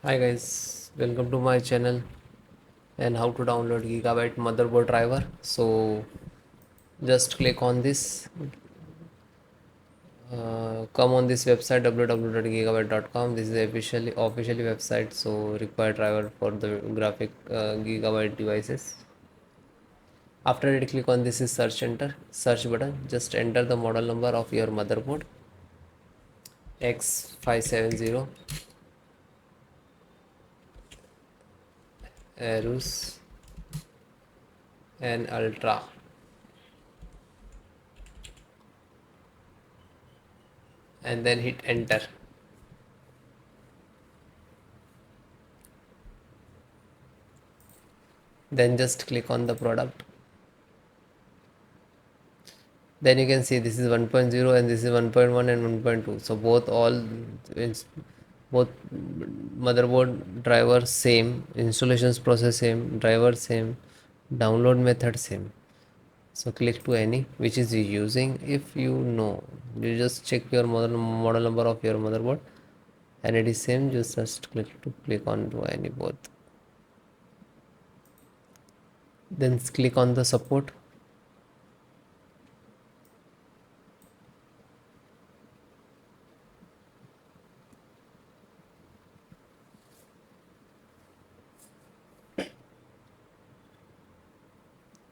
Hi guys, welcome to my channel and how to download Gigabyte motherboard driver. So just click on this, come on this website www.gigabyte.com. This is the officially website. So required driver for the graphic Gigabyte devices. After it, click on this is search button. Just enter the model number of your motherboard X570 AORUS and Ultra. And then hit enter. Then just click on the product. Then you can see this is 1.0 and this is 1.1 and 1.2. So both motherboard drivers same, installations process same, driver same, download method same. So click to any which is you using. If you know, you just check your model number of your motherboard and it is same, just click on to any both. Then click on the support.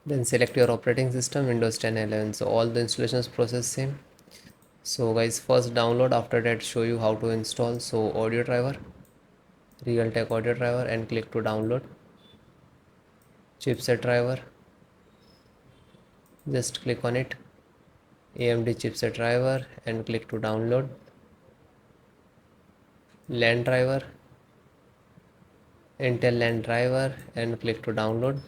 Then select your operating system, Windows 10, 11. So all the installations process same. So guys, first download, after that show you how to install. So audio driver, Realtek audio driver, and click to download. Chipset driver, just click on it. AMD chipset driver and click to download. LAN driver, Intel LAN driver and click to download.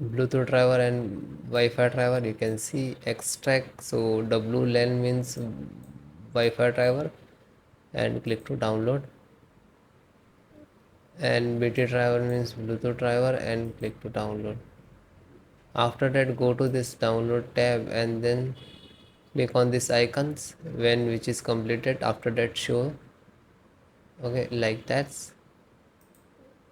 Bluetooth driver and Wi-Fi driver, you can see extract. So WLAN means Wi-Fi driver and click to download. And BT driver means Bluetooth driver and click to download. After that, go to this download tab and then click on this icons when which is completed. After that, show, okay, like that,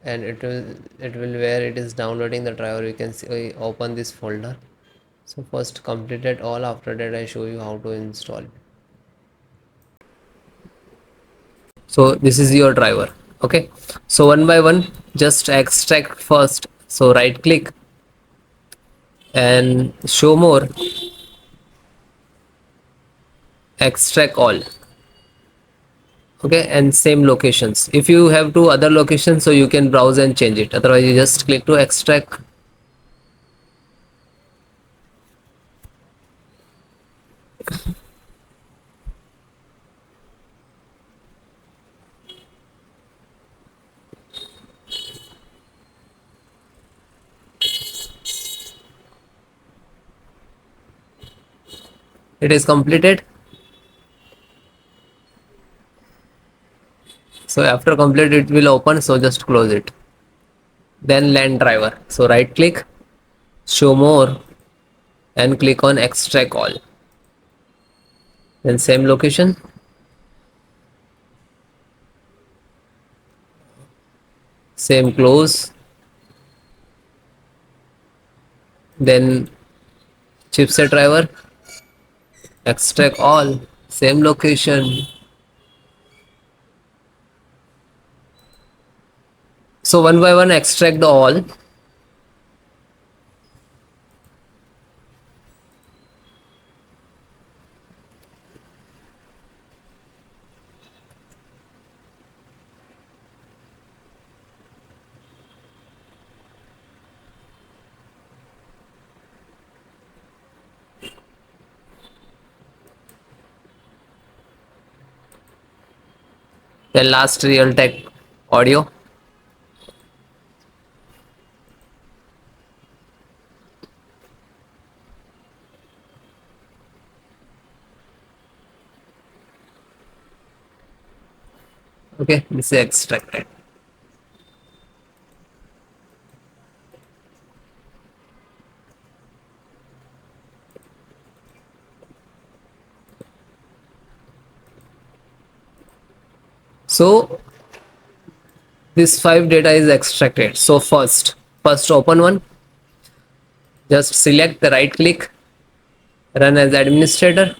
and it will where it is downloading the driver, you can see open this folder. So first complete it all, after that I show you how to install. So this is your driver. Okay, so one by one, just extract first. So right click and show more, extract all. Okay, and same locations. If you have two other locations, so you can browse and change it, otherwise you just click to extract. It is completed. So after complete it will open, so just close it. Then LAN driver, so right click, show more, and click on extract all. Then same location, same close. Then chipset driver, extract all, same location. So one by one extract the all. Then last Realtek audio. Okay, this is extracted. So this 5 data is extracted. So first open one, just select the right click, run as administrator.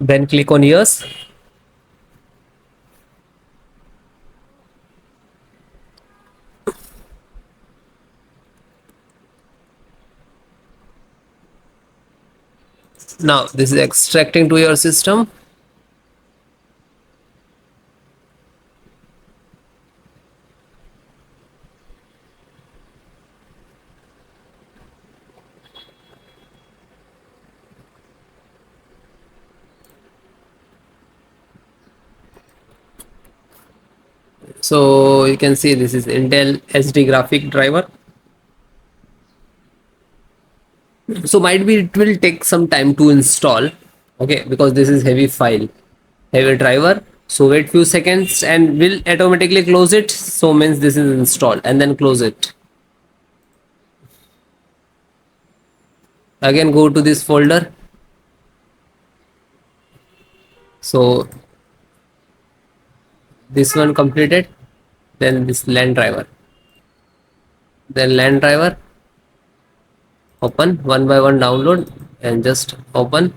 Then click on yes. Now this is extracting to your system. So you can see this is Intel SD graphic driver. So might be it will take some time to install, okay, because this is heavy file, heavy driver. So wait few seconds and will automatically close it. So means this is installed, and then close it. Again go to this folder. So this one completed, then this LAN driver, then LAN driver, open one by one, download, and just open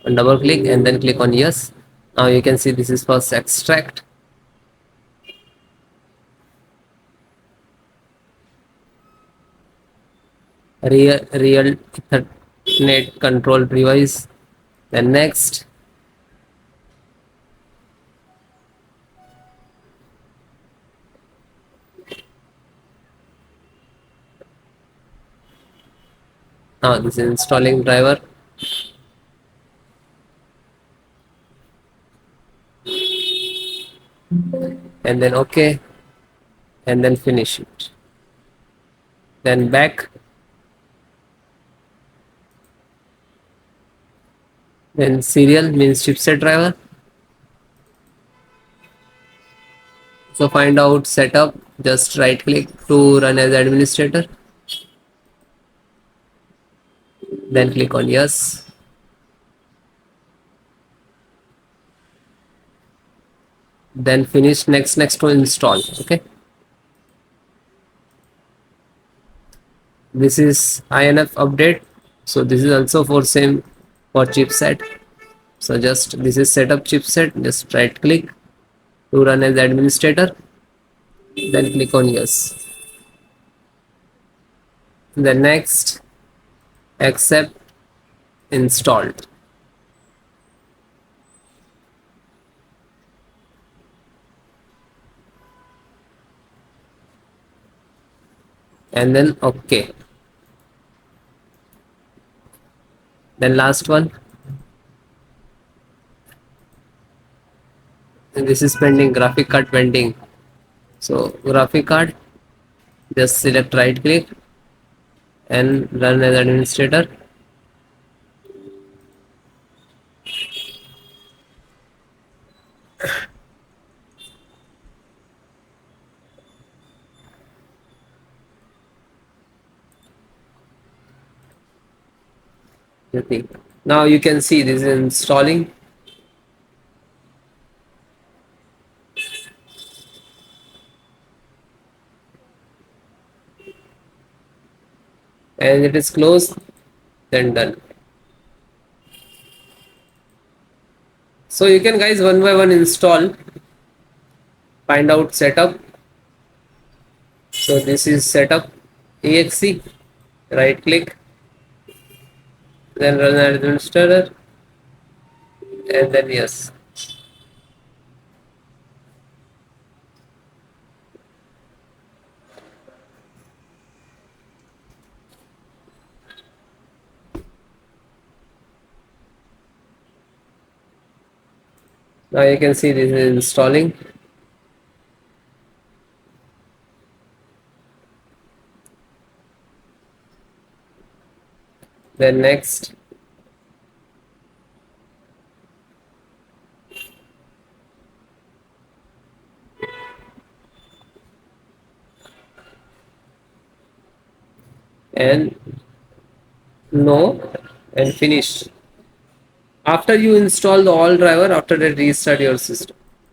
and double click and then click on yes. Now you can see this is first extract. Real Ethernet control device. Then next. Now this is installing driver. And then okay, and then finish it. Then back. Then serial means chipset driver. So find out setup, just right click to run as administrator, then click on yes. Then finish next to install. Okay, this is INF update. So this is also for same for chipset. So just this is setup chipset, just right click to run as administrator, then click on yes. Then next, accept, installed, and then okay. Then last one, and this is pending, graphic card pending. So graphic card, just select right click and run as administrator. Now you can see this is installing. And it is closed, then done. So you can guys one by one install, find out setup. So this is setup exe, right click, then run as administrator, and then yes. Now you can see this is installing. Then next, and no and finish. After you install the all driver, after that restart your system.